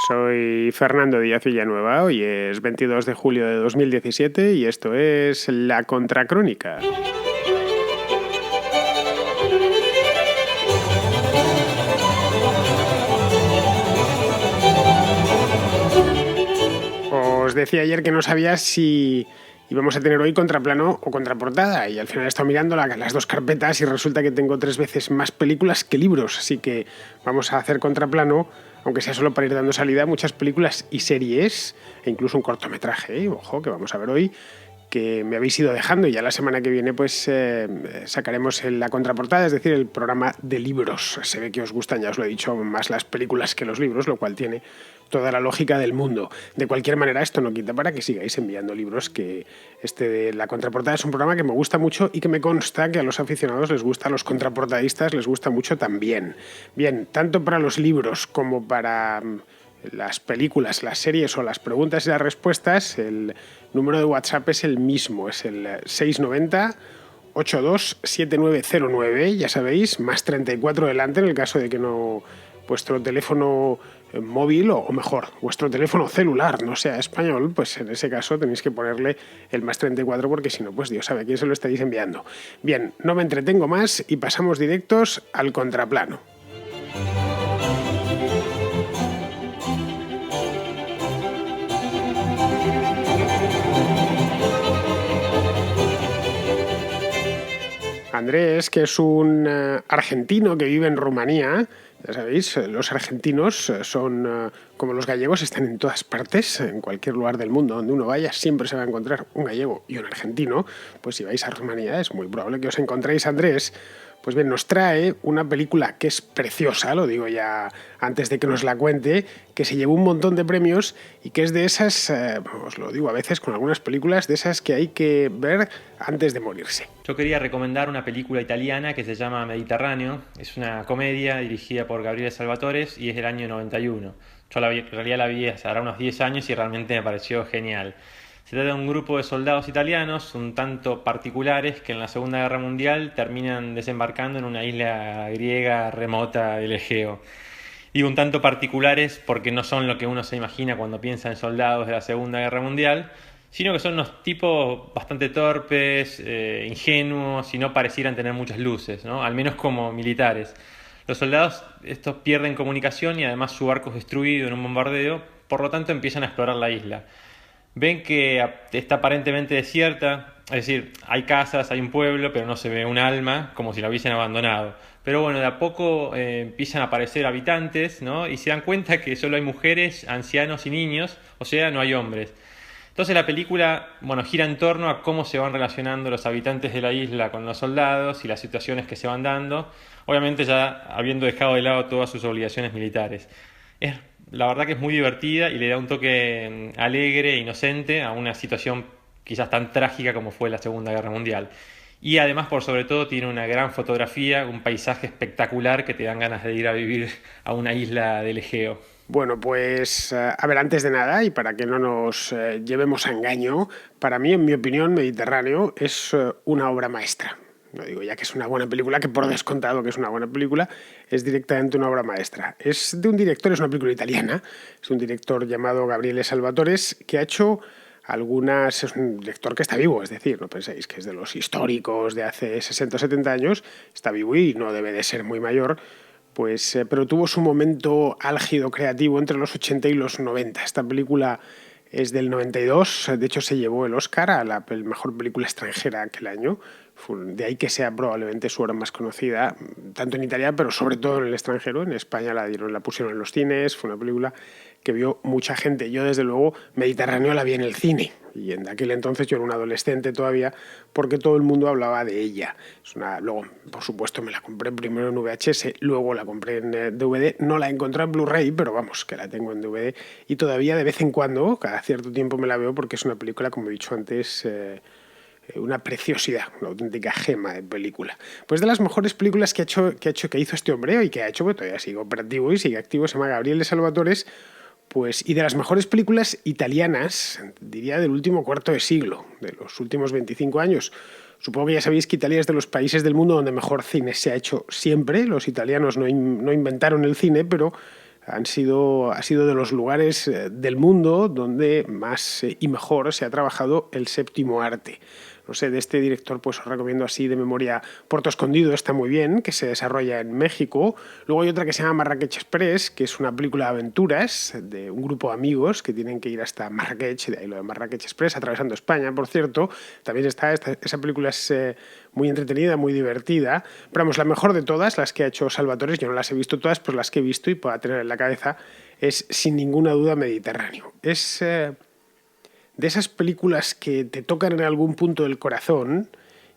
Soy Fernando Díaz Villanueva, hoy es 22 de julio de 2017 y esto es La Contracrónica. Os decía ayer que no sabía si íbamos a tener hoy contraplano o contraportada y al final he estado mirando las dos carpetas y resulta que tengo 3 veces más películas que libros, así que vamos a hacer contraplano, aunque sea solo para ir dando salida a muchas películas y series e incluso un cortometraje, ojo, que vamos a ver hoy, que me habéis ido dejando y ya la semana que viene pues sacaremos la contraportada, es decir, el programa de libros. Se ve que os gustan, ya os lo he dicho, más las películas que los libros, lo cual tiene toda la lógica del mundo. De cualquier manera, esto no quita para que sigáis enviando libros, que este de La Contraportada es un programa que me gusta mucho y que me consta que a los aficionados les gusta, a los contraportadistas les gusta mucho también. Bien, tanto para los libros como para las películas, las series o las preguntas y las respuestas, el número de WhatsApp es el mismo, es el 690 827909, ya sabéis, más 34 delante en el caso de que no vuestro teléfono móvil o mejor, vuestro teléfono celular no sea español, pues en ese caso tenéis que ponerle el más 34 porque si no, pues Dios sabe a quién se lo estaréis enviando. Bien, no me entretengo más y pasamos directos al contraplano. Andrés, que es un argentino que vive en Rumanía. Ya sabéis, los argentinos son como los gallegos, están en todas partes, en cualquier lugar del mundo donde uno vaya siempre se va a encontrar un gallego y un argentino. Pues si vais a Rumanía es muy probable que os encontréis, Andrés. Pues bien, nos trae una película que es preciosa, lo digo ya antes de que nos la cuente, que se llevó un montón de premios y que es de esas, os lo digo a veces con algunas películas, de esas que hay que ver antes de morirse. Yo quería recomendar una película italiana que se llama Mediterráneo. Es una comedia dirigida por Gabriele Salvatore y es del año 91. Yo en realidad la vi hace ahora unos 10 años y realmente me pareció genial. Se trata de un grupo de soldados italianos un tanto particulares que en la Segunda Guerra Mundial terminan desembarcando en una isla griega remota del Egeo. Digo un tanto particulares porque no son lo que uno se imagina cuando piensa en soldados de la Segunda Guerra Mundial, sino que son unos tipos bastante torpes, ingenuos y no parecieran tener muchas luces, ¿no? Al menos como militares. Los soldados estos pierden comunicación y además su barco es destruido en un bombardeo, por lo tanto empiezan a explorar la isla. Ven que está aparentemente desierta, es decir, hay casas, hay un pueblo, pero no se ve un alma, como si la hubiesen abandonado. Pero bueno, de a poco empiezan a aparecer habitantes, ¿no? Y se dan cuenta que solo hay mujeres, ancianos y niños, o sea, no hay hombres. Entonces la película, bueno, gira en torno a cómo se van relacionando los habitantes de la isla con los soldados y las situaciones que se van dando, obviamente ya habiendo dejado de lado todas sus obligaciones militares. La verdad que es muy divertida y le da un toque alegre e inocente a una situación quizás tan trágica como fue la Segunda Guerra Mundial. Y además, por sobre todo, tiene una gran fotografía, un paisaje espectacular que te dan ganas de ir a vivir a una isla del Egeo. Bueno, pues a ver, antes de nada, y para que no nos llevemos a engaño, para mí, en mi opinión, Mediterráneo es una obra maestra. No digo ya que es una buena película, que por descontado que es una buena película, es directamente una obra maestra. Es de un director, es una película italiana, es un director llamado Gabriele Salvatore, que ha hecho algunas... Es un director que está vivo, es decir, no penséis que es de los históricos de hace 60 o 70 años, está vivo y no debe de ser muy mayor, pues, pero tuvo su momento álgido creativo entre los 80 y los 90. Esta película es del 92, de hecho se llevó el Oscar a la mejor película extranjera aquel año. De ahí que sea probablemente su obra más conocida, tanto en Italia, pero sobre todo en el extranjero. En España la pusieron en los cines, fue una película que vio mucha gente. Yo, desde luego, Mediterráneo la vi en el cine, y en aquel entonces yo era un adolescente todavía, porque todo el mundo hablaba de ella. Luego, por supuesto, me la compré primero en VHS, luego la compré en DVD, no la encontré en Blu-ray, pero vamos, que la tengo en DVD, y todavía de vez en cuando, cada cierto tiempo me la veo, porque es una película, como he dicho antes, una preciosidad, una auténtica gema de película. Pues de las mejores películas que hizo este hombre y que ha hecho, porque todavía sigue operativo y sigue activo, se llama Gabriele Salvatore, pues, y de las mejores películas italianas, diría del último cuarto de siglo, de los últimos 25 años. Supongo que ya sabéis que Italia es de los países del mundo donde mejor cine se ha hecho siempre. Los italianos no inventaron el cine, pero ha sido de los lugares del mundo donde más y mejor se ha trabajado el séptimo arte. No sé, de este director pues os recomiendo así de memoria Puerto Escondido, está muy bien, que se desarrolla en México. Luego hay otra que se llama Marrakech Express, que es una película de aventuras de un grupo de amigos que tienen que ir hasta Marrakech, de ahí lo de Marrakech Express, atravesando España, por cierto. También está esa película es muy entretenida, muy divertida. Pero vamos, la mejor de todas, las que ha hecho Salvatore, yo no las he visto todas, pues las que he visto y pueda tener en la cabeza, es sin ninguna duda Mediterráneo. Es de esas películas que te tocan en algún punto del corazón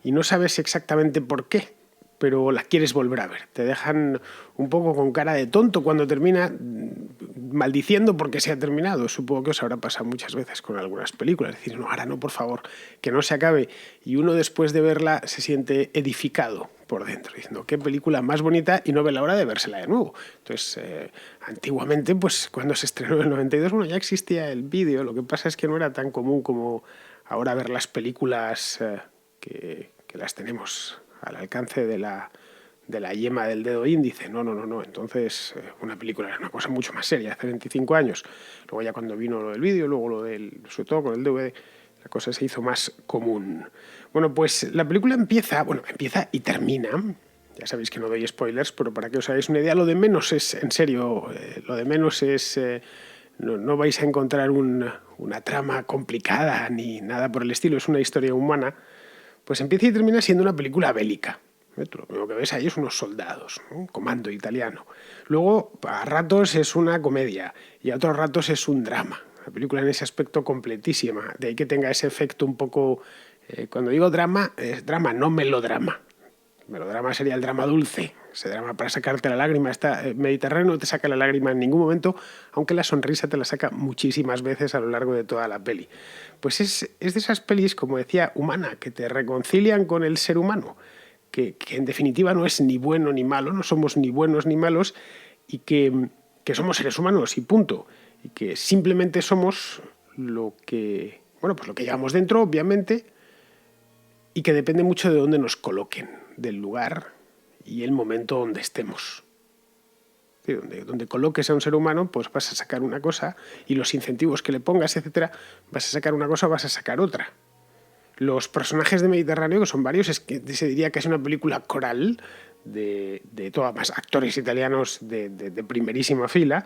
y no sabes exactamente por qué, pero la quieres volver a ver. Te dejan un poco con cara de tonto cuando termina, maldiciendo porque se ha terminado. Supongo que os habrá pasado muchas veces con algunas películas. Decir, no, ahora no, por favor, que no se acabe. Y uno después de verla se siente edificado por dentro, diciendo, qué película más bonita, y no ve la hora de vérsela de nuevo. Entonces, antiguamente, pues cuando se estrenó en el 92, bueno, ya existía el vídeo. Lo que pasa es que no era tan común como ahora ver las películas que las tenemos al alcance de la yema del dedo índice. No. Entonces, una película era una cosa mucho más seria hace 25 años. Luego ya cuando vino lo del vídeo, luego lo del, sobre todo con el DVD, la cosa se hizo más común. Bueno, pues la película empieza y termina. Ya sabéis que no doy spoilers, pero para que os hagáis una idea, lo de menos es, en serio, lo de menos es... no vais a encontrar una trama complicada ni nada por el estilo, es una historia humana. Pues empieza y termina siendo una película bélica. Lo primero que ves ahí es unos soldados, ¿no? Un comando italiano. Luego, a ratos es una comedia y a otros ratos es un drama. La película en ese aspecto completísima. De ahí que tenga ese efecto un poco... cuando digo drama, es drama, no melodrama. Melodrama sería el drama dulce, ese drama para sacarte la lágrima. Mediterráneo no te saca la lágrima en ningún momento, aunque la sonrisa te la saca muchísimas veces a lo largo de toda la peli. Pues es de esas pelis, como decía, humana, que te reconcilian con el ser humano, que en definitiva no es ni bueno ni malo, no somos ni buenos ni malos, y que somos seres humanos y punto, y que simplemente somos lo que, bueno, pues lo que llevamos dentro, obviamente, y que depende mucho de dónde nos coloquen, del lugar y el momento donde estemos. Donde coloques a un ser humano, pues vas a sacar una cosa, y los incentivos que le pongas, etcétera, vas a sacar una cosa o vas a sacar otra. Los personajes de Mediterráneo, que son varios, es que se diría que es una película coral de todas más actores italianos de primerísima fila,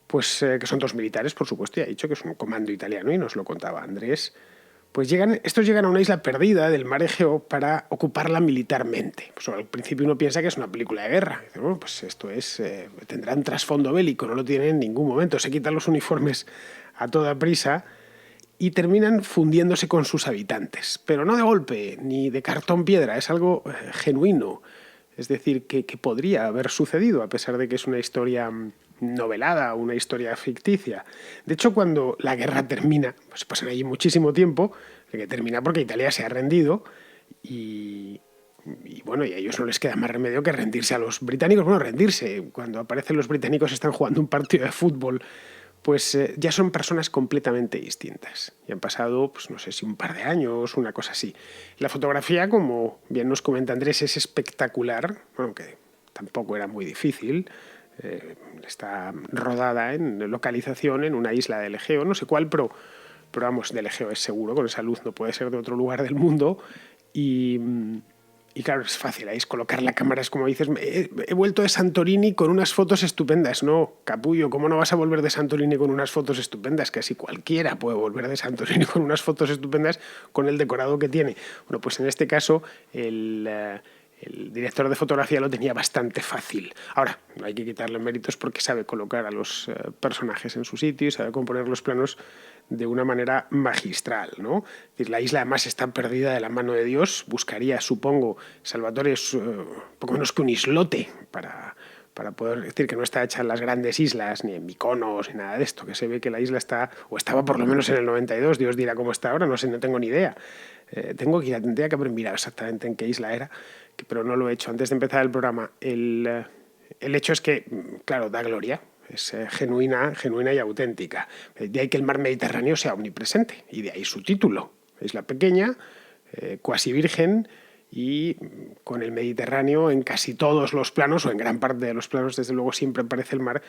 pues que son dos militares, por supuesto, ya he dicho que es un comando italiano y nos lo contaba Andrés. Pues estos llegan a una isla perdida del mar Egeo para ocuparla militarmente. Pues al principio uno piensa que es una película de guerra. Dice, bueno, pues esto tendrá un trasfondo bélico, no lo tiene en ningún momento. Se quitan los uniformes a toda prisa y terminan fundiéndose con sus habitantes. Pero no de golpe, ni de cartón piedra, es algo genuino. Es decir, que podría haber sucedido, a pesar de que es una historia novelada, una historia ficticia. De hecho, cuando la guerra termina, pues pasan allí muchísimo tiempo, que termina porque Italia se ha rendido y bueno, y a ellos no les queda más remedio que rendirse a los británicos. Bueno, rendirse. Cuando aparecen los británicos están jugando un partido de fútbol, pues ya son personas completamente distintas. Y han pasado, pues no sé si un par de años, una cosa así. La fotografía, como bien nos comenta Andrés, es espectacular, aunque tampoco era muy difícil. Está rodada en localización en una isla del Egeo, no sé cuál, pero vamos, del Egeo es seguro, con esa luz no puede ser de otro lugar del mundo. Y claro, es fácil, ahí es colocar la cámara, es como dices, he vuelto de Santorini con unas fotos estupendas. No, capullo, ¿cómo no vas a volver de Santorini con unas fotos estupendas? Casi cualquiera puede volver de Santorini con unas fotos estupendas con el decorado que tiene. Bueno, pues en este caso el director de fotografía lo tenía bastante fácil. Ahora, no hay que quitarle méritos porque sabe colocar a los personajes en su sitio y sabe componer los planos de una manera magistral, ¿no? Es decir, la isla además está perdida de la mano de Dios. Buscaría, supongo, Salvatore es poco menos que un islote para poder decir que no está hecha en las grandes islas, ni en Mykonos, ni nada de esto, que se ve que la isla está, o estaba por lo menos en el 92, Dios dirá cómo está ahora, no sé, no tengo ni idea. Tendría que haber mirado exactamente en qué isla era, pero no lo he hecho antes de empezar el programa. El hecho es que, claro, da gloria. Es genuina y auténtica. De ahí que el mar Mediterráneo sea omnipresente, y de ahí su título. Isla pequeña, cuasi virgen, y con el Mediterráneo en casi todos los planos, o en gran parte de los planos, desde luego siempre aparece el mar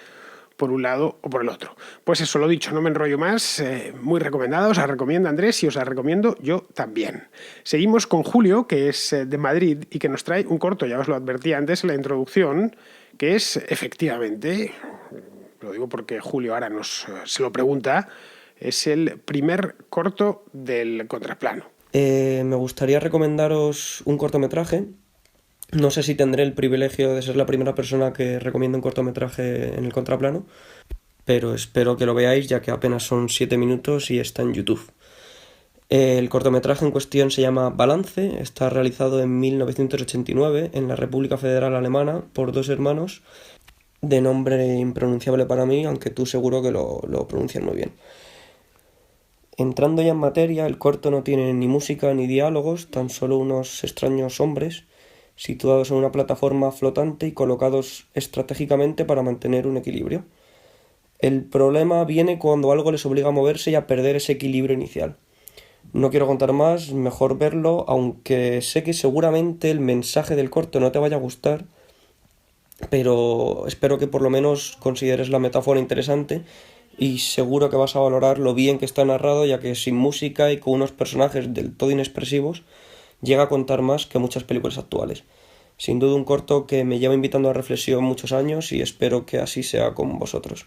por un lado o por el otro. Pues eso, lo dicho, no me enrollo más. Muy recomendado, os la recomiendo Andrés y os la recomiendo yo también. Seguimos con Julio, que es de Madrid y que nos trae un corto, ya os lo advertí antes en la introducción, que es efectivamente, lo digo porque Julio ahora se lo pregunta, es el primer corto del Contraplano. Me gustaría recomendaros un cortometraje. No sé si tendré el privilegio de ser la primera persona que recomienda un cortometraje en el Contraplano, pero espero que lo veáis ya que apenas son 7 minutos y está en YouTube. El cortometraje en cuestión se llama Balance, está realizado en 1989 en la República Federal Alemana por dos hermanos de nombre impronunciable para mí, aunque tú seguro que lo pronuncias muy bien. Entrando ya en materia, el corto no tiene ni música ni diálogos, tan solo unos extraños hombres situados en una plataforma flotante y colocados estratégicamente para mantener un equilibrio. El problema viene cuando algo les obliga a moverse y a perder ese equilibrio inicial. No quiero contar más, mejor verlo, aunque sé que seguramente el mensaje del corto no te vaya a gustar, pero espero que por lo menos consideres la metáfora interesante y seguro que vas a valorar lo bien que está narrado, ya que sin música y con unos personajes del todo inexpresivos llega a contar más que muchas películas actuales. Sin duda un corto que me lleva invitando a reflexión muchos años y espero que así sea con vosotros.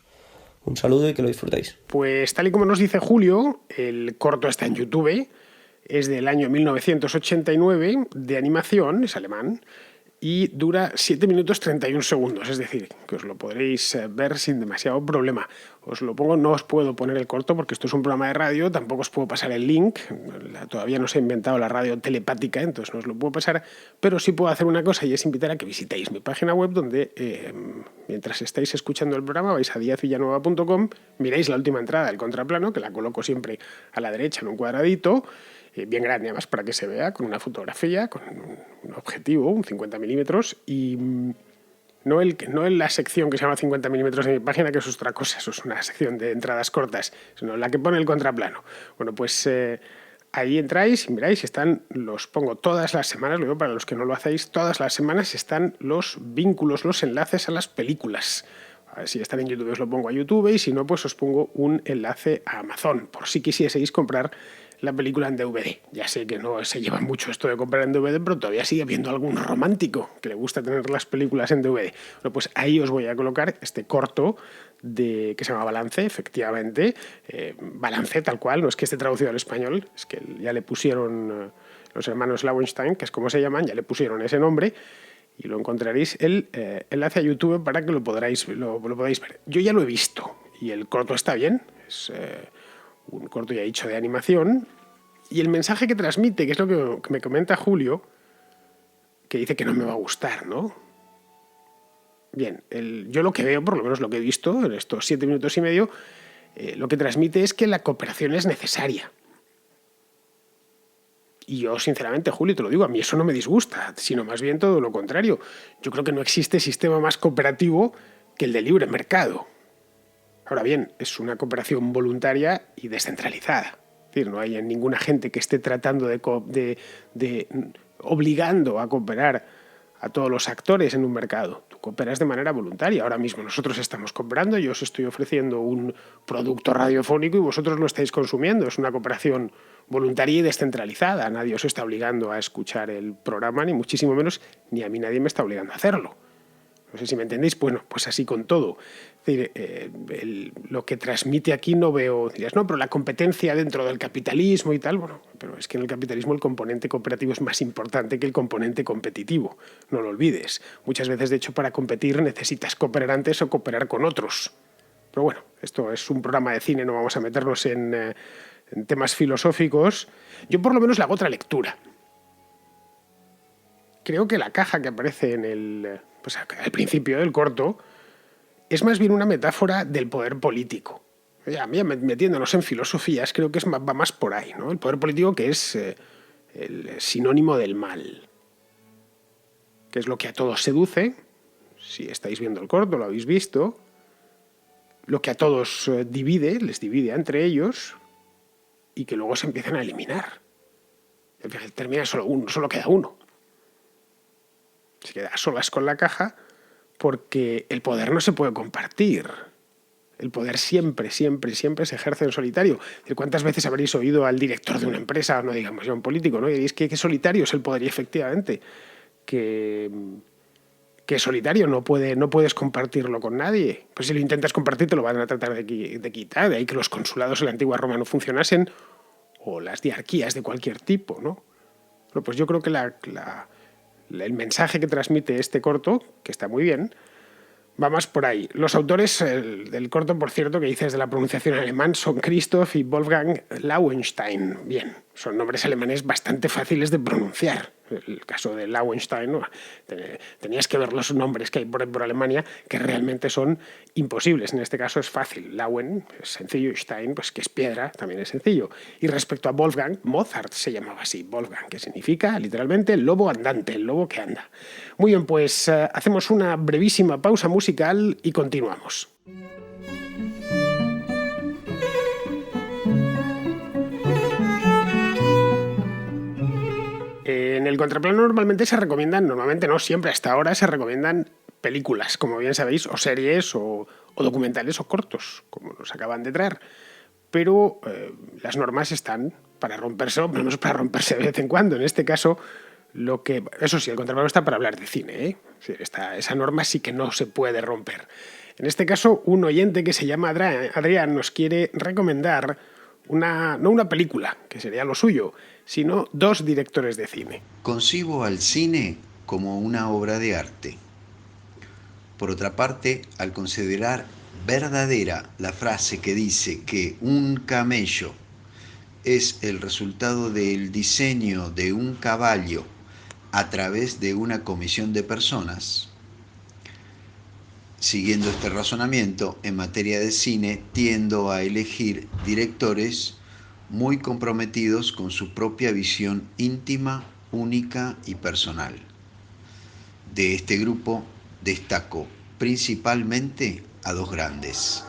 Un saludo y que lo disfrutéis. Pues tal y como nos dice Julio, el corto está en YouTube, es del año 1989, de animación, es alemán, y dura 7 minutos 31 segundos, es decir, que os lo podréis ver sin demasiado problema. Os lo pongo, no os puedo poner el corto porque esto es un programa de radio, tampoco os puedo pasar el link, todavía no se ha inventado la radio telepática, entonces no os lo puedo pasar, pero sí puedo hacer una cosa y es invitar a que visitéis mi página web donde, mientras estáis escuchando el programa, vais a diazvillanueva.com, miráis la última entrada del Contraplano, que la coloco siempre a la derecha en un cuadradito, bien grande además para que se vea, con una fotografía, con un objetivo, un 50 milímetros, y no en la sección que se llama 50 milímetros de mi página, que eso es otra cosa, eso es una sección de entradas cortas, sino la que pone el Contraplano. Bueno, pues ahí entráis y miráis, los pongo todas las semanas, lo digo para los que no lo hacéis, todas las semanas están los vínculos, los enlaces a las películas. A ver, si están en YouTube os lo pongo a YouTube y si no, pues os pongo un enlace a Amazon, por si quisieseis comprar la película en DVD. Ya sé que no se lleva mucho esto de comprar en DVD, pero todavía sigue habiendo algún romántico que le gusta tener las películas en DVD. Bueno, pues ahí os voy a colocar este corto que se llama Balance, efectivamente. Balance tal cual, no es que esté traducido al español, es que ya le pusieron los hermanos Lauenstein, que es como se llaman, ya le pusieron ese nombre, y lo encontraréis el enlace a YouTube para que lo podáis ver. Yo ya lo he visto y el corto está bien, es un corto ya dicho de animación, y el mensaje que transmite, que es lo que me comenta Julio, que dice que no me va a gustar, ¿no? Bien, yo lo que veo, por lo menos lo que he visto en estos 7 minutos y medio, lo que transmite es que la cooperación es necesaria. Y yo, sinceramente, Julio, te lo digo, a mí eso no me disgusta, sino más bien todo lo contrario. Yo creo que no existe sistema más cooperativo que el de libre mercado. Ahora bien, es una cooperación voluntaria y descentralizada. Es decir, no hay ninguna gente que esté tratando de obligando a cooperar a todos los actores en un mercado. Tú cooperas de manera voluntaria. Ahora mismo nosotros estamos cooperando, yo os estoy ofreciendo un producto radiofónico y vosotros lo estáis consumiendo. Es una cooperación voluntaria y descentralizada. Nadie os está obligando a escuchar el programa, ni muchísimo menos, ni a mí nadie me está obligando a hacerlo. No sé si me entendéis. Bueno, pues así con todo. Es decir, lo que transmite aquí no veo, dirías, no, pero la competencia dentro del capitalismo y tal, bueno, pero es que en el capitalismo el componente cooperativo es más importante que el componente competitivo, no lo olvides. Muchas veces, de hecho, para competir necesitas cooperar antes o cooperar con otros. Pero bueno, esto es un programa de cine, no vamos a meternos en temas filosóficos. Yo por lo menos le hago otra lectura. Creo que la caja que aparece al principio del corto es más bien una metáfora del poder político. Ya metiéndonos en filosofías, creo que va más por ahí, ¿no? El poder político, que es el sinónimo del mal, que es lo que a todos seduce. Si estáis viendo el corto, lo habéis visto. Lo que a todos les divide entre ellos, y que luego se empiezan a eliminar. Termina solo queda uno. Se queda a solas con la caja porque el poder no se puede compartir. El poder siempre, siempre, siempre se ejerce en solitario. ¿Cuántas veces habréis oído al director de una empresa, no digamos ya un político, ¿no? Y diréis que solitario es el poder, y efectivamente, que solitario, no puedes compartirlo con nadie. Pues si lo intentas compartir te lo van a tratar de quitar. De ahí que los consulados en la antigua Roma no funcionasen, o las diarquías de cualquier tipo, ¿no? Bueno, pues yo creo que el mensaje que transmite este corto, que está muy bien, va más por ahí. Los autores del corto, por cierto, que dices de la pronunciación en alemán, son Christoph y Wolfgang Lauenstein. Bien, son nombres alemanes bastante fáciles de pronunciar. El caso de Lauenstein, ¿no? Tenías que ver los nombres que hay por Alemania, que realmente son imposibles. En este caso es fácil. Lauen es sencillo, y Stein, pues que es piedra, también es sencillo. Y respecto a Wolfgang, Mozart se llamaba así, Wolfgang, que significa literalmente el lobo andante, el lobo que anda. Muy bien, pues hacemos una brevísima pausa musical y continuamos. En el contraplano normalmente no siempre, hasta ahora se recomiendan películas, como bien sabéis, o series, o documentales, o cortos, como nos acaban de traer. Pero las normas están para romperse, o menos para romperse de vez en cuando. En este caso, eso sí, el contraplano está para hablar de cine, ¿eh? Sí, esa norma sí que no se puede romper. En este caso, un oyente que se llama Adrián nos quiere recomendar no una película, que sería lo suyo, sino 2 directores de cine. Concibo al cine como una obra de arte. Por otra parte, al considerar verdadera la frase que dice que un camello es el resultado del diseño de un caballo a través de una comisión de personas, siguiendo este razonamiento, en materia de cine tiendo a elegir directores muy comprometidos con su propia visión íntima, única y personal. De este grupo destaco principalmente a 2 grandes: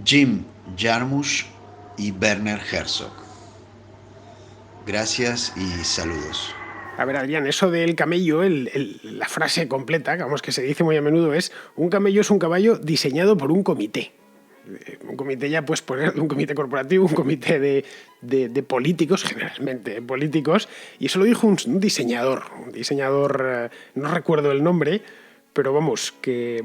Jim Jarmusch y Werner Herzog. Gracias y saludos. A ver, Adrián, eso del camello, la frase completa, vamos, que se dice muy a menudo es: un camello es un caballo diseñado por un comité. Un comité ya puedes poner un comité corporativo, un comité de políticos, generalmente políticos, y eso lo dijo un diseñador, no recuerdo el nombre, pero vamos, que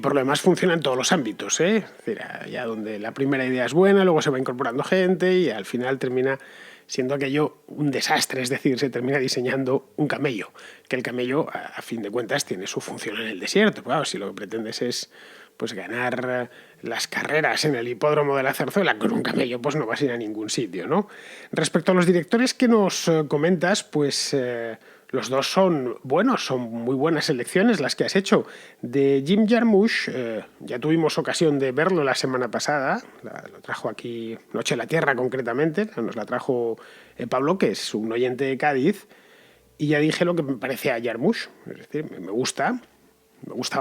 por lo demás funciona en todos los ámbitos, ¿eh? Es decir, ya donde la primera idea es buena, luego se va incorporando gente y al final termina siendo aquello un desastre, es decir, se termina diseñando un camello, que el camello, a fin de cuentas, tiene su función en el desierto. Claro, si lo que pretendes es pues ganar las carreras en el hipódromo de la Zarzuela con un camello, pues no vas a ir a ningún sitio, ¿no? Respecto a los directores que nos comentas, pues los 2 son buenos, son muy buenas elecciones las que has hecho. De Jim Jarmusch, ya tuvimos ocasión de verlo la semana pasada, lo trajo aquí Noche en la Tierra concretamente, nos la trajo Pablo, que es un oyente de Cádiz, y ya dije lo que me parecía a Jarmusch, es decir, me gustaba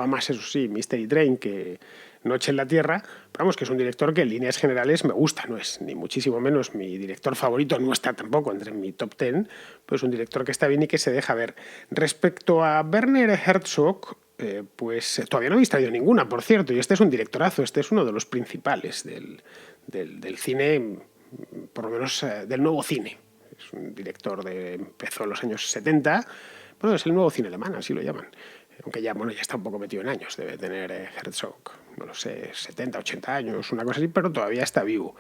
más, eso sí, Mystery Train que Noche en la Tierra, pero vamos, que es un director que en líneas generales me gusta, no es ni muchísimo menos mi director favorito, no está tampoco entre mi top 10, pero es un director que está bien y que se deja ver. Respecto a Werner Herzog, pues todavía no habéis traído ninguna, por cierto, y este es un directorazo, este es uno de los principales del cine, por lo menos del nuevo cine. Es un director empezó en los años 70, bueno, es el nuevo cine alemán, así lo llaman. Aunque ya está un poco metido en años, debe tener Herzog, no lo sé, 70, 80 años, una cosa así, pero todavía está vivo.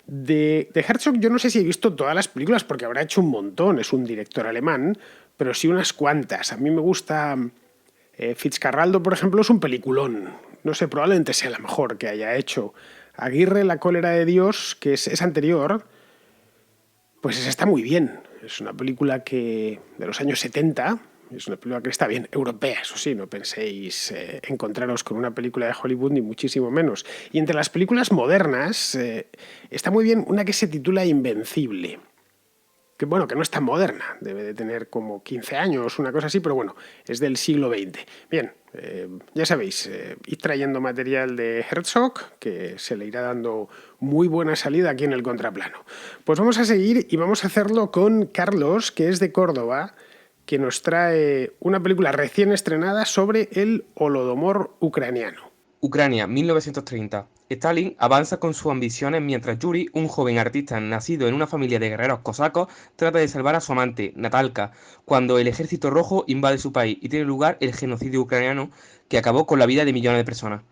De Herzog yo no sé si he visto todas las películas, porque habrá hecho un montón, es un director alemán, pero sí unas cuantas. A mí me gusta Fitzcarraldo, por ejemplo, es un peliculón, no sé, probablemente sea la mejor que haya hecho. Aguirre, La cólera de Dios, que es anterior, pues esa está muy bien, es una película de los años 70. Es una película que está bien, europea, eso sí, no penséis encontraros con una película de Hollywood, ni muchísimo menos. Y entre las películas modernas está muy bien una que se titula Invencible, que bueno, que no es tan moderna, debe de tener como 15 años, una cosa así, pero bueno, es del siglo XX. Bien, ya sabéis, id trayendo material de Herzog, que se le irá dando muy buena salida aquí en el contraplano. Pues vamos a seguir y vamos a hacerlo con Carlos, que es de Córdoba, que nos trae una película recién estrenada sobre el Holodomor ucraniano. Ucrania, 1930. Stalin avanza con sus ambiciones mientras Yuri, un joven artista nacido en una familia de guerreros cosacos, trata de salvar a su amante, Natalka, cuando el ejército rojo invade su país y tiene lugar el genocidio ucraniano que acabó con la vida de millones de personas.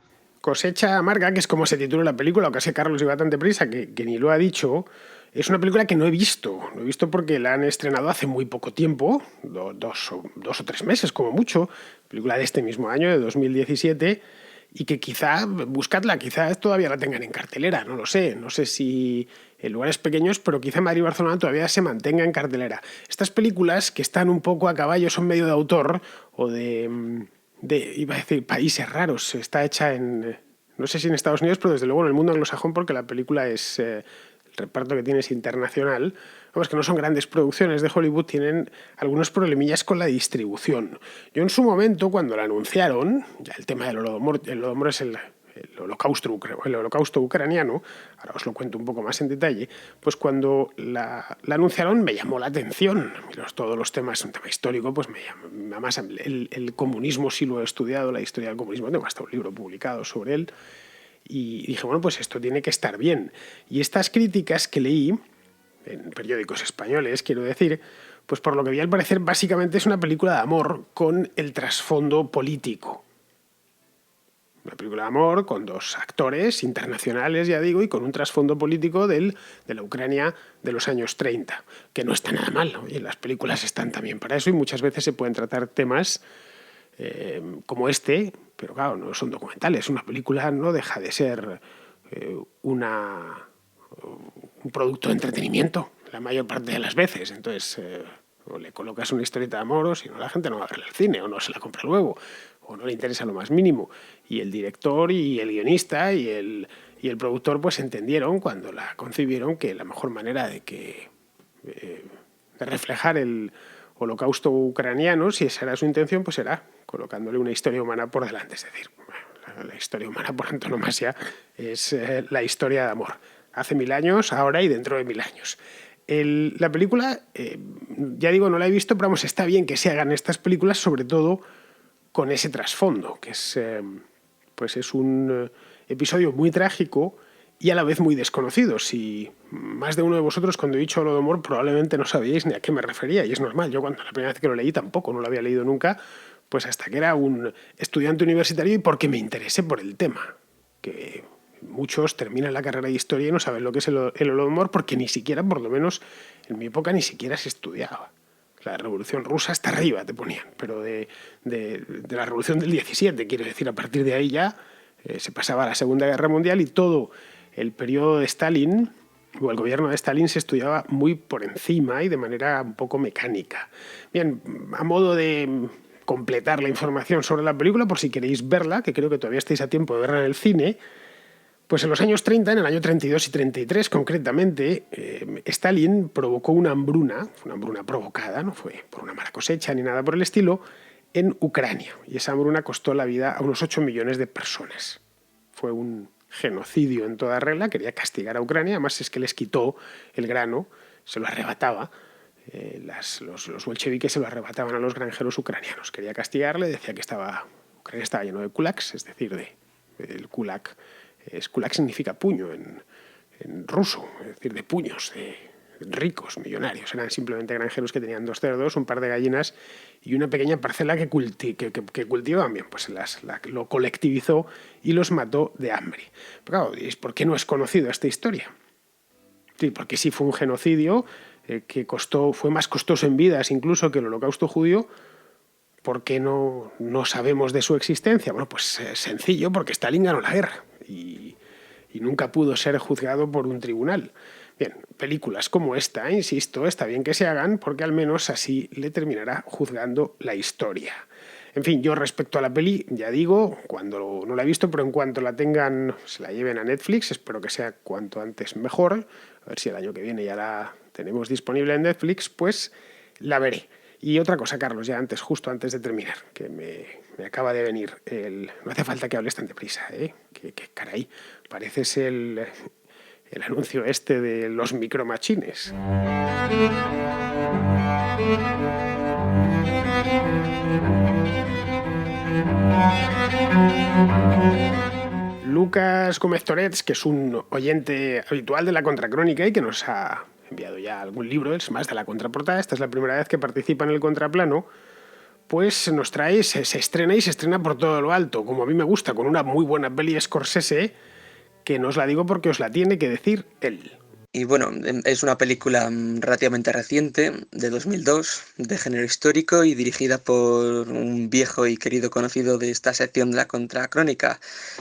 Cosecha amarga, que es como se titula la película, o casi Carlos iba tan deprisa que ni lo ha dicho, es una película que no he visto. No he visto porque la han estrenado hace muy poco tiempo, dos o tres meses como mucho, película de este mismo año, de 2017, y que quizá, buscadla, quizá todavía la tengan en cartelera, no lo sé. No sé si en lugares pequeños, pero quizá Madrid y Barcelona todavía se mantenga en cartelera. Estas películas que están un poco a caballo, son medio de autor o de iba a decir, países raros. Está hecha en, no sé si en Estados Unidos, pero desde luego en el mundo anglosajón, porque la película es, el reparto que tiene es internacional. Vamos, que no son grandes producciones de Hollywood, tienen algunos problemillas con la distribución. Yo en su momento, cuando la anunciaron, ya el tema del Holodomor es el holocausto ucraniano, ahora os lo cuento un poco más en detalle, pues cuando la anunciaron me llamó la atención. Todos los temas, un tema histórico, pues me llama más. El comunismo sí lo he estudiado, la historia del comunismo, tengo hasta un libro publicado sobre él, y dije, bueno, pues esto tiene que estar bien. Y estas críticas que leí en periódicos españoles, quiero decir, pues por lo que vi al parecer básicamente es una película de amor con el trasfondo político. Una película de amor con dos actores internacionales, ya digo, y con un trasfondo político de la Ucrania de los años 30, que no está nada mal. Oye, las películas están también para eso y muchas veces se pueden tratar temas como este, pero claro, no son documentales. Una película no deja de ser un producto de entretenimiento la mayor parte de las veces. Entonces, o le colocas una historieta de amor, o si no, la gente no va a ver el cine, o no se la compra luego, o no le interesa lo más mínimo. Y el director y el guionista y el productor pues entendieron cuando la concibieron que la mejor manera de reflejar el holocausto ucraniano, si esa era su intención, pues era colocándole una historia humana por delante. Es decir, la historia humana por antonomasia es la historia de amor. Hace 1000 años, ahora y dentro de 1000 años. La película, ya digo, no la he visto, pero vamos, está bien que se hagan estas películas, sobre todo con ese trasfondo, que es, pues es un episodio muy trágico y a la vez muy desconocido. Si más de uno de vosotros, cuando he dicho Holodomor, probablemente no sabíais ni a qué me refería, y es normal. Yo cuando la primera vez que lo leí tampoco, no lo había leído nunca, pues hasta que era un estudiante universitario y porque me interesé por el tema, que muchos terminan la carrera de historia y no saben lo que es el Holodomor porque ni siquiera, por lo menos en mi época, ni siquiera se estudiaba. La Revolución Rusa hasta arriba te ponían, pero de la Revolución del 17, quiero decir, a partir de ahí ya se pasaba a la Segunda Guerra Mundial y todo el periodo de Stalin o el gobierno de Stalin se estudiaba muy por encima y de manera un poco mecánica. Bien, a modo de completar la información sobre la película, por si queréis verla, que creo que todavía estáis a tiempo de verla en el cine, pues en los años 30, en el año 32 y 33 concretamente, Stalin provocó una hambruna provocada, no fue por una mala cosecha ni nada por el estilo, en Ucrania. Y esa hambruna costó la vida a unos 8 millones de personas. Fue un genocidio en toda regla, quería castigar a Ucrania, además es que les quitó el grano, se lo arrebataba. Los bolcheviques se lo arrebataban a los granjeros ucranianos. Quería castigarle, decía que Ucrania estaba lleno de kulaks, es decir, el kulak. Kulak significa puño en ruso, es decir, de puños, de ricos, millonarios. Eran simplemente granjeros que tenían 2 cerdos, un par de gallinas y una pequeña parcela que cultivaban bien. Pues lo colectivizó y los mató de hambre. Pero claro, ¿por qué no es conocido esta historia? Sí, porque sí fue un genocidio que fue más costoso en vidas incluso que el Holocausto judío. ¿Por qué no sabemos de su existencia? Bueno, pues sencillo, porque Stalin ganó la guerra y nunca pudo ser juzgado por un tribunal. Bien, películas como esta, insisto, está bien que se hagan porque al menos así le terminará juzgando la historia. En fin, yo respecto a la peli, ya digo, cuando no la he visto, pero en cuanto la tengan, se la lleven a Netflix, espero que sea cuanto antes mejor, a ver si el año que viene ya la tenemos disponible en Netflix, pues la veré. Y otra cosa, Carlos, ya justo antes de terminar, que me acaba de venir, no hace falta que hables tan deprisa, que caray, pareces el anuncio este de los micromachines. Lucas Gómez Torets, que es un oyente habitual de la Contracrónica y que nos ha enviado ya algún libro, es más de la contraportada, esta es la primera vez que participa en el Contraplano, pues nos trae, se estrena y se estrena por todo lo alto, como a mí me gusta, con una muy buena peli Scorsese, que no os la digo porque os la tiene que decir él. Y bueno, es una película relativamente reciente, de 2002, de género histórico y dirigida por un viejo y querido conocido de esta sección de la Contracrónica,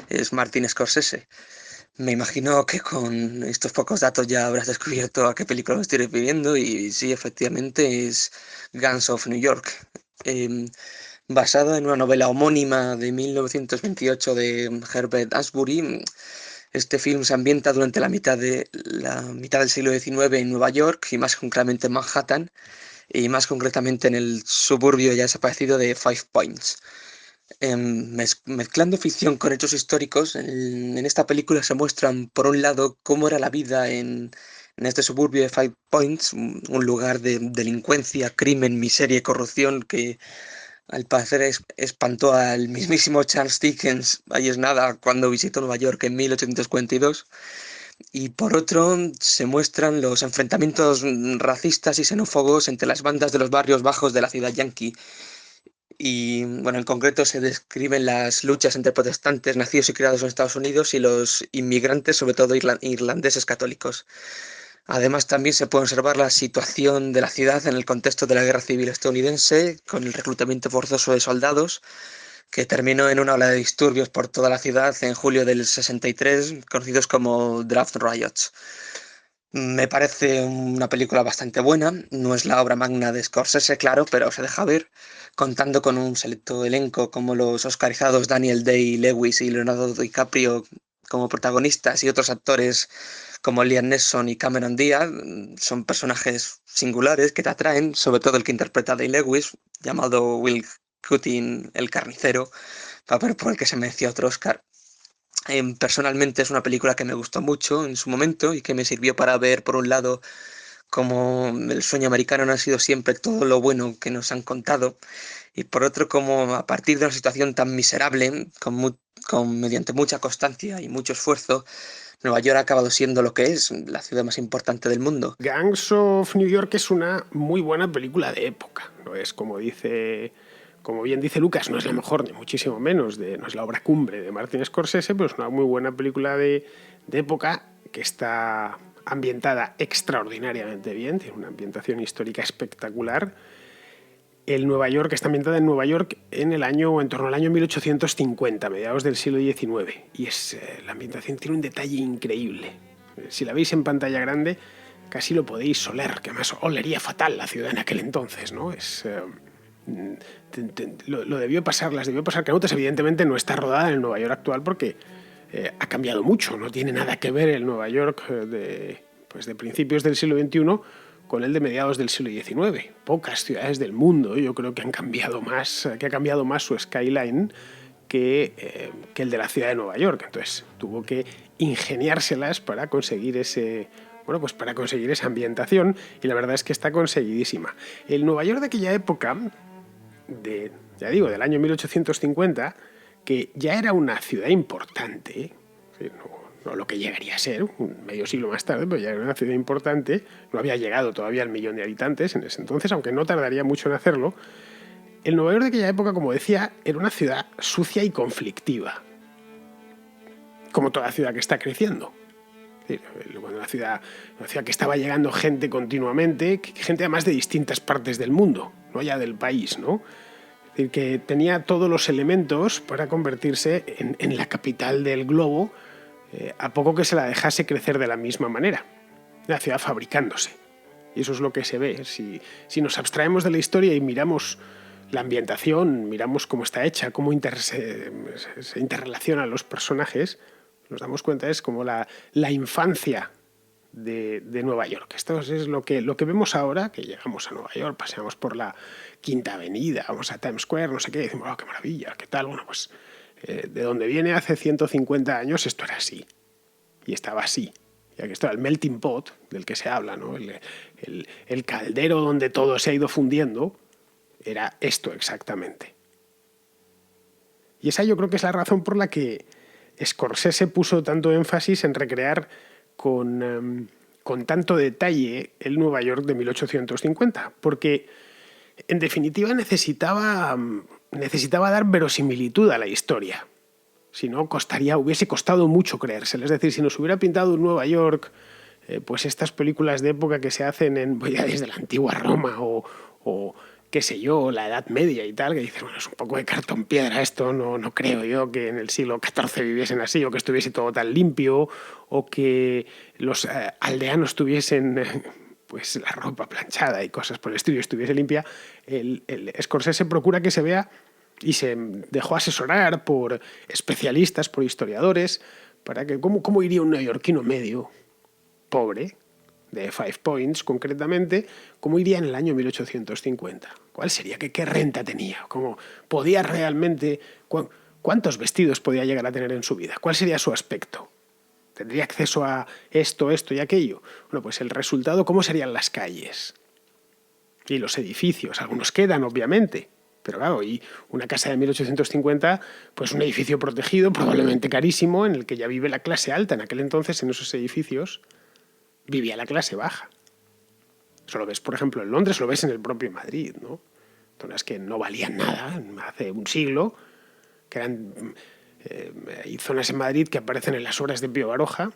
es Martin Scorsese. Me imagino que con estos pocos datos ya habrás descubierto a qué película me estoy refiriendo y sí, efectivamente es Gangs of New York. Basada en una novela homónima de 1928 de Herbert Asbury. Este film se ambienta durante la mitad del siglo XIX en Nueva York y más concretamente en Manhattan y más concretamente en el suburbio ya desaparecido de Five Points. Mezclando ficción con hechos históricos, en esta película se muestran por un lado cómo era la vida en este suburbio de Five Points, un lugar de delincuencia, crimen, miseria y corrupción que al parecer espantó al mismísimo Charles Dickens, ahí es nada, cuando visitó Nueva York en 1842. Y por otro, se muestran los enfrentamientos racistas y xenófobos entre las bandas de los barrios bajos de la ciudad yanqui. Y bueno, en concreto se describen las luchas entre protestantes nacidos y criados en Estados Unidos y los inmigrantes, sobre todo irlandeses católicos. Además, también se puede observar la situación de la ciudad en el contexto de la Guerra Civil estadounidense, con el reclutamiento forzoso de soldados, que terminó en una ola de disturbios por toda la ciudad en julio del 63, conocidos como Draft Riots. Me parece una película bastante buena, no es la obra magna de Scorsese, claro, pero se deja ver, contando con un selecto elenco como los oscarizados Daniel Day-Lewis y Leonardo DiCaprio como protagonistas y otros actores como Liam Neeson y Cameron Diaz. Son personajes singulares que te atraen, sobre todo el que interpreta a Day-Lewis, llamado Will Cutting el carnicero, papel por el que se mereció otro Oscar. Personalmente es una película que me gustó mucho en su momento y que me sirvió para ver, por un lado, como el sueño americano no ha sido siempre todo lo bueno que nos han contado, y por otro, como a partir de una situación tan miserable, mediante mucha constancia y mucho esfuerzo, Nueva York ha acabado siendo lo que es, la ciudad más importante del mundo. Gangs of New York es una muy buena película de época, no es como bien dice Lucas, no es la mejor ni muchísimo menos, no es la obra cumbre de Martin Scorsese, pero es una muy buena película de época que está ambientada extraordinariamente bien, tiene una ambientación histórica espectacular. El Nueva York está ambientada en Nueva York en torno al año 1850, mediados del siglo XIX, y la ambientación tiene un detalle increíble. Si la veis en pantalla grande, casi lo podéis oler, que además olería fatal la ciudad en aquel entonces, ¿no? Lo debió pasar, las debió pasar canutas. Evidentemente no está rodada en el Nueva York actual porque ha cambiado mucho, no tiene nada que ver el Nueva York de principios del siglo XXI con el de mediados del siglo XIX. Pocas ciudades del mundo, yo creo que ha cambiado más su skyline que el de la ciudad de Nueva York. Entonces tuvo que ingeniárselas para conseguir para conseguir esa ambientación, y la verdad es que está conseguidísima. El Nueva York de aquella época, del año 1850, que ya era una ciudad importante, no lo que llegaría a ser un medio siglo más tarde, pero ya era una ciudad importante, no había llegado todavía al 1.000.000 de habitantes en ese entonces, aunque no tardaría mucho en hacerlo. El Nueva York de aquella época, como decía, era una ciudad sucia y conflictiva, como toda ciudad que está creciendo. Una ciudad que estaba llegando gente continuamente, gente además de distintas partes del mundo, no ya del país, ¿no? Es decir, que tenía todos los elementos para convertirse en la capital del globo, a poco que se la dejase crecer de la misma manera. Una ciudad fabricándose. Y eso es lo que se ve. Si nos abstraemos de la historia y miramos la ambientación, miramos cómo está hecha, cómo se interrelacionan los personajes, nos damos cuenta es como la infancia de Nueva York. Esto es lo que vemos ahora, que llegamos a Nueva York, paseamos por la Quinta Avenida, vamos a Times Square, no sé qué, y decimos, qué maravilla, qué tal. Bueno, pues de donde viene hace 150 años esto era así, y estaba así. Y aquí está el melting pot del que se habla, ¿no? El caldero donde todo se ha ido fundiendo, era esto exactamente. Y esa yo creo que es la razón por la que Scorsese puso tanto énfasis en recrear con tanto detalle el Nueva York de 1850, porque en definitiva necesitaba dar verosimilitud a la historia. Si no, hubiese costado mucho creérselo. Es decir, si nos hubiera pintado un Nueva York, pues estas películas de época que se hacen desde la antigua Roma o qué sé yo, la Edad Media y tal, que dices, bueno, es un poco de cartón piedra esto, no creo yo que en el siglo XIV viviesen así, o que estuviese todo tan limpio, o que los aldeanos tuviesen pues la ropa planchada y cosas por el estilo, estuviese limpia. El Scorsese procura que se vea, y se dejó asesorar por especialistas, por historiadores, para que cómo iría un neoyorquino medio, pobre, de Five Points concretamente, cómo iría en el año 1850. ¿Cuál sería? ¿Qué renta tenía? ¿Cómo podía realmente? ¿Cuántos vestidos podía llegar a tener en su vida? ¿Cuál sería su aspecto? ¿Tendría acceso a esto y aquello? Bueno, pues el resultado, ¿cómo serían las calles? Y los edificios, algunos quedan, obviamente. Pero claro, y una casa de 1850, pues un edificio protegido, probablemente carísimo, en el que ya vive la clase alta. En aquel entonces, en esos edificios, vivía la clase baja. Eso lo ves, por ejemplo, en Londres, lo ves en el propio Madrid, ¿no? Zonas que no valían nada hace un siglo, que eran... hay zonas en Madrid que aparecen en las obras de Pío Baroja,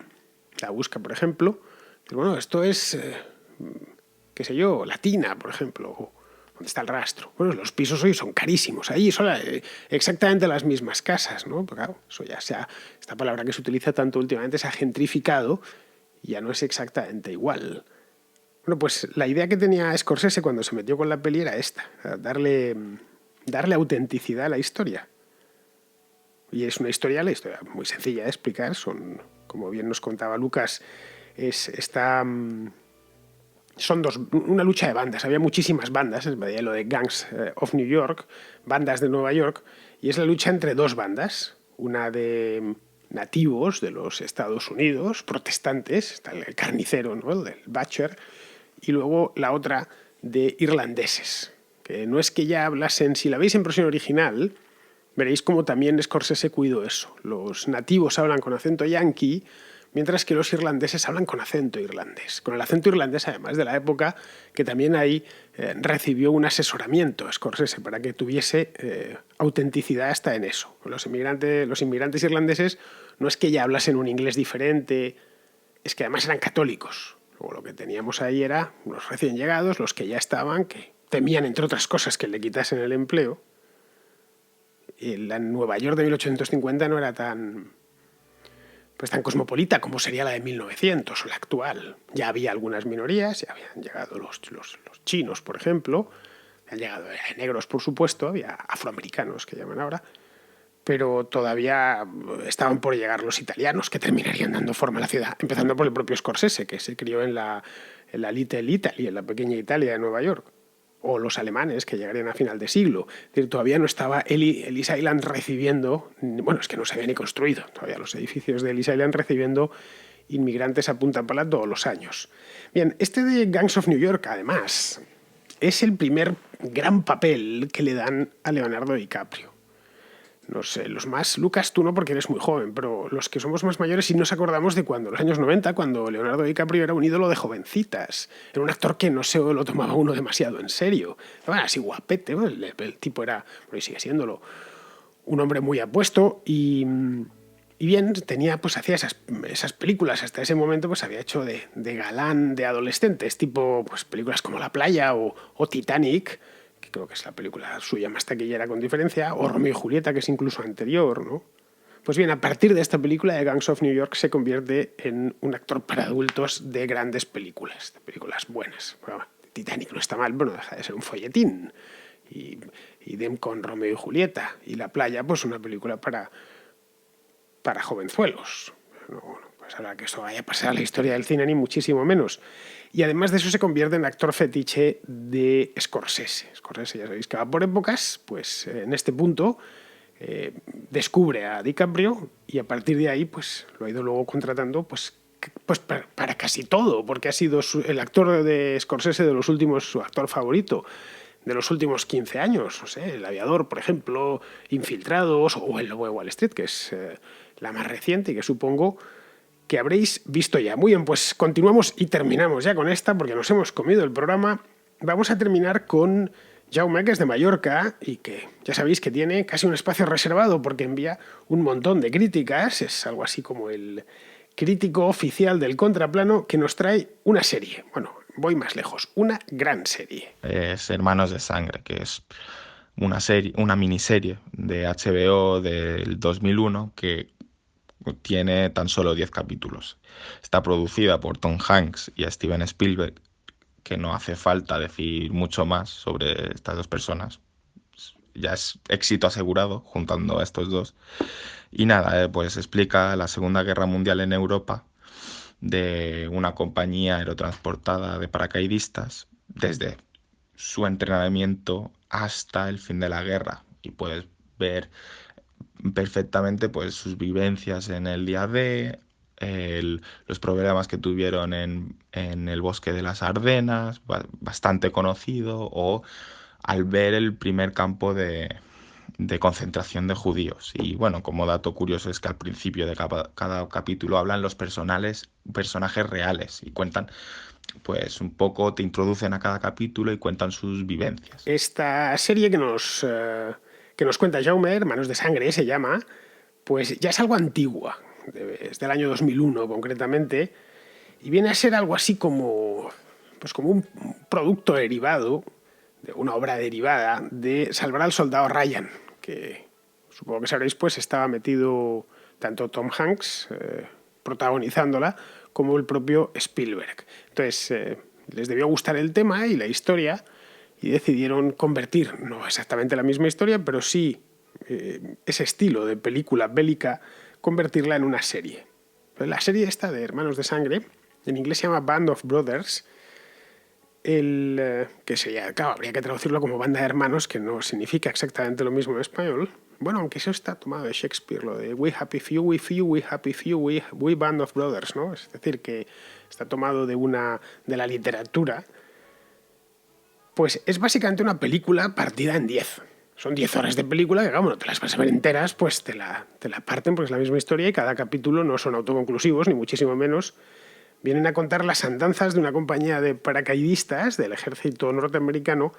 La Busca, por ejemplo. Pero bueno, esto es, qué sé yo, Latina, por ejemplo, donde está el Rastro. Bueno, los pisos hoy son carísimos. Ahí son exactamente las mismas casas, ¿no? Pero claro, eso ya esta palabra que se utiliza tanto últimamente se ha gentrificado y ya no es exactamente igual. Bueno, pues la idea que tenía Scorsese cuando se metió con la peli era esta, darle autenticidad a la historia. Y es una historia muy sencilla de explicar. Como bien nos contaba Lucas, son una lucha de bandas. Había muchísimas bandas, es lo de Gangs of New York, bandas de Nueva York, y es la lucha entre dos bandas, una de nativos de los Estados Unidos, protestantes, está el carnicero, ¿no? El del Butcher, y luego la otra de irlandeses, que no es que ya hablasen, si la veis en versión original, veréis cómo también Scorsese cuidó eso. Los nativos hablan con acento yanqui, mientras que los irlandeses hablan con acento irlandés. Con el acento irlandés, además de la época, que también ahí recibió un asesoramiento Scorsese para que tuviese autenticidad hasta en eso. Los inmigrantes irlandeses no es que ya hablasen un inglés diferente, es que además eran católicos. Luego lo que teníamos ahí era unos recién llegados, los que ya estaban, que temían, entre otras cosas, que le quitasen el empleo. Y la Nueva York de 1850 no era tan cosmopolita como sería la de 1900 o la actual. Ya había algunas minorías, ya habían llegado los chinos, por ejemplo, han llegado negros, por supuesto, había afroamericanos que llaman ahora, pero todavía estaban por llegar los italianos, que terminarían dando forma a la ciudad, empezando por el propio Scorsese, que se crió en la Little Italy, en la pequeña Italia de Nueva York, o los alemanes, que llegarían a final de siglo. Es decir, todavía no estaba Ellis Island recibiendo, bueno, es que no se había ni construido todavía los edificios de Ellis Island recibiendo inmigrantes a punta pala todos los años. Bien, este de Gangs of New York, además, es el primer gran papel que le dan a Leonardo DiCaprio. No sé, los más, Lucas, tú no porque eres muy joven, pero los que somos más mayores sí nos acordamos de cuando, los años 90, cuando Leonardo DiCaprio era un ídolo de jovencitas. Era un actor que no se lo tomaba uno demasiado en serio. Bueno, así guapete, el tipo era, bueno, y sigue siéndolo, un hombre muy apuesto y bien, hacía esas películas. Hasta ese momento pues había hecho de galán de adolescentes, tipo pues películas como La Playa o Titanic, que creo que es la película suya más taquillera con diferencia, o Romeo y Julieta, que es incluso anterior, ¿no? Pues bien, a partir de esta película de Gangs of New York se convierte en un actor para adultos de grandes películas, de películas buenas. Bueno, Titanic no está mal, bueno, deja de ser un folletín. Y con Romeo y Julieta. Y La Playa, pues una película para jovenzuelos. No, pues ahora que eso vaya a pasar a la historia del cine, ni muchísimo menos. Y además de eso se convierte en actor fetiche de Scorsese. Scorsese, ya sabéis que va por épocas, pues en este punto descubre a DiCaprio y a partir de ahí pues lo ha ido luego contratando pues para casi todo, porque ha sido el actor de Scorsese de los últimos, su actor favorito de los últimos 15 años. No sé, El Aviador, por ejemplo, Infiltrados o El Lobo de Wall Street, que es la más reciente y que supongo que habréis visto ya. Muy bien, pues continuamos y terminamos ya con esta porque nos hemos comido el programa. Vamos a terminar con Jaume, que es de Mallorca y que ya sabéis que tiene casi un espacio reservado porque envía un montón de críticas. Es algo así como el crítico oficial del Contraplano que nos trae una serie. Bueno, voy más lejos, una gran serie. Es Hermanos de Sangre, que es una serie, una miniserie de HBO del 2001 que tiene tan solo 10 capítulos. Está producida por Tom Hanks y Steven Spielberg, que no hace falta decir mucho más sobre estas dos personas. Ya es éxito asegurado juntando a estos dos. Y nada, pues explica la Segunda Guerra Mundial en Europa de una compañía aerotransportada de paracaidistas desde su entrenamiento hasta el fin de la guerra. Y puedes ver perfectamente pues sus vivencias en el día D, los problemas que tuvieron en el bosque de las Ardenas, bastante conocido, o al ver el primer campo de concentración de judíos. Y bueno, como dato curioso es que al principio de cada capítulo hablan los personajes reales y cuentan, pues un poco, te introducen a cada capítulo y cuentan sus vivencias. Esta serie que nos cuenta Jaume, Hermanos de Sangre se llama, pues ya es algo antigua, es del año 2001 concretamente, y viene a ser algo así como, pues como un producto derivado, de una obra derivada de Salvar al Soldado Ryan, que supongo que sabréis, pues estaba metido tanto Tom Hanks protagonizándola como el propio Spielberg. Entonces les debió gustar el tema y la historia y decidieron convertir, no exactamente la misma historia, pero sí ese estilo de película bélica, convertirla en una serie. La serie esta de Hermanos de Sangre, en inglés se llama Band of Brothers, que sería, claro, habría que traducirlo como banda de hermanos, que no significa exactamente lo mismo en español. Bueno, aunque eso está tomado de Shakespeare, lo de we happy few, we happy few, we band of brothers, ¿no? Es decir, que está tomado de la literatura. Pues es básicamente una película partida en 10. Son 10 horas de película que, claro, no te las vas a ver enteras, pues te la parten porque es la misma historia y cada capítulo no son autoconclusivos, ni muchísimo menos. Vienen a contar las andanzas de una compañía de paracaidistas del ejército norteamericano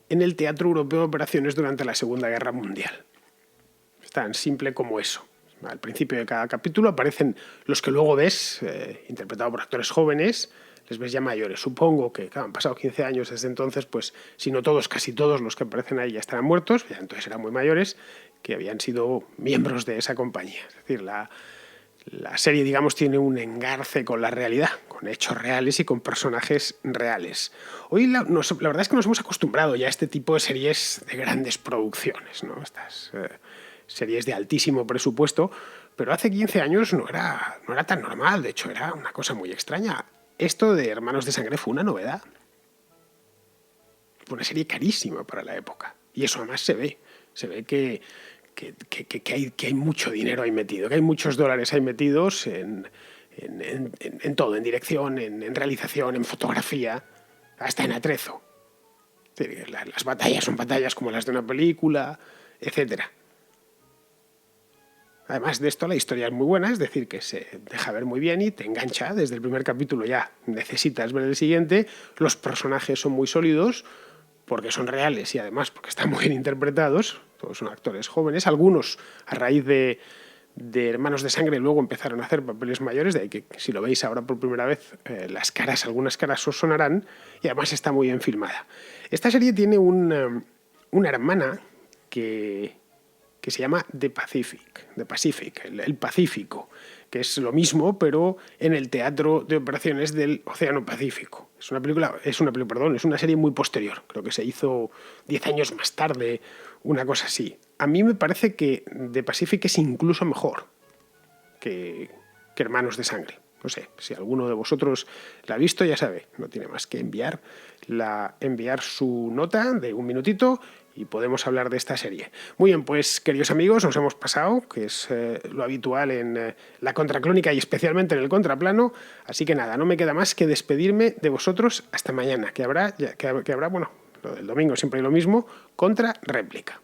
en el Teatro Europeo de Operaciones durante la Segunda Guerra Mundial. Es tan simple como eso. Al principio de cada capítulo aparecen los que luego ves, interpretados por actores jóvenes, les ves ya mayores. Supongo que, claro, han pasado 15 años desde entonces, pues si no todos, casi todos los que aparecen ahí ya estarán muertos, ya entonces eran muy mayores, que habían sido miembros de esa compañía. Es decir, la serie, digamos, tiene un engarce con la realidad, con hechos reales y con personajes reales. Hoy la verdad es que nos hemos acostumbrado ya a este tipo de series de grandes producciones, ¿no? Estas series de altísimo presupuesto, pero hace 15 años no era tan normal, de hecho era una cosa muy extraña. Esto de Hermanos de Sangre fue una novedad. Fue una serie carísima para la época. Y eso además se ve que hay mucho dinero ahí metido, que hay muchos dólares ahí metidos en todo, en dirección, en realización, en fotografía, hasta en atrezo. Las batallas son batallas como las de una película, etc. Además de esto, la historia es muy buena, es decir, que se deja ver muy bien y te engancha. Desde el primer capítulo ya necesitas ver el siguiente. Los personajes son muy sólidos porque son reales y además porque están muy bien interpretados. Todos son actores jóvenes. Algunos, a raíz de Hermanos de Sangre, luego empezaron a hacer papeles mayores, de ahí que si lo veis ahora por primera vez, algunas caras os sonarán, y además está muy bien filmada. Esta serie tiene una hermana que se llama The Pacific, el Pacífico, que es lo mismo, pero en el Teatro de Operaciones del Océano Pacífico. Es una serie muy posterior, creo que se hizo 10 años más tarde, una cosa así. A mí me parece que The Pacific es incluso mejor que Hermanos de Sangre. No sé, si alguno de vosotros la ha visto, ya sabe, no tiene más que enviar su nota de 1 minutito y podemos hablar de esta serie. Muy bien, pues queridos amigos, nos hemos pasado, que es lo habitual en la Contracrónica y especialmente en el Contraplano, así que nada, no me queda más que despedirme de vosotros hasta mañana, que habrá, bueno, lo del domingo siempre hay lo mismo, Contrarréplica.